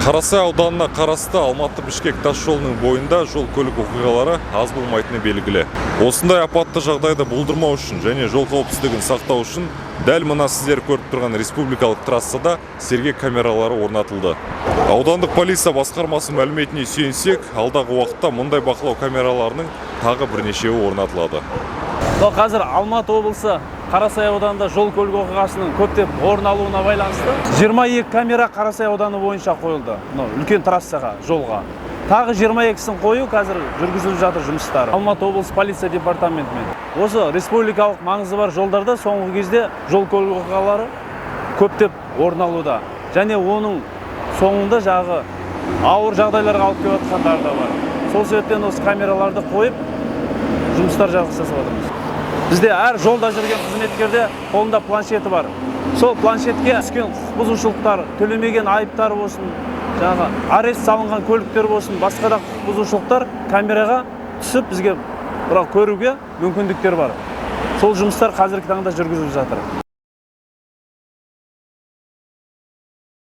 Карасай ауданына қарасты Алматы-Бишкек тас жолының бойында жол көлік оқиғалары аз болмайтыны белгілі. Осындай апатты жағдайды болдырмау үшін және жол қауіпсіздігін сақтау үшін дәл мына сіздер көріп тұрған республикалық трассада сергек камералары орнатылды. Аудандық полиция басқармасы мәліметіне сүйенсек, алдағы уақытта мұндай бақылау камераларының тағы бірнешеуі орнатылады. Қазір Алматы облысы Қарасай ауданында жол көлік оқиғасының көптеп орын алуына байланысты 22 камера Қарасай ауданы бойынша қойылды. Үлкен трассаға, жолға. Тағы 22-сін қою қазір жүргізіліп жатыр жұмыстары. Алматы облысы полиция департаментімен. Осы республикалық маңызы бар жолдарда соңғы кезде жол көлік оқиғалары көптеп орын алуда. Және оның соңында жағы ауыр жағдайларға алып келіп жатқандары да бар. Сол себептен осы камераларды қойып жұмыстар жасап жатырмыз. Бізде әр жолда жүрген қызметкерде қолында планшеті бар. Сол планшетке түскен құқық бұзушылықтар, төлемеген айыптар болсын, арест салынған көліктер болсын, басқа да құқық бұзушылықтар камераға түсіп бізге көруге мүмкіндіктер бар. Сол жұмыстар қазіргі таңда жүргізіліп жатыр.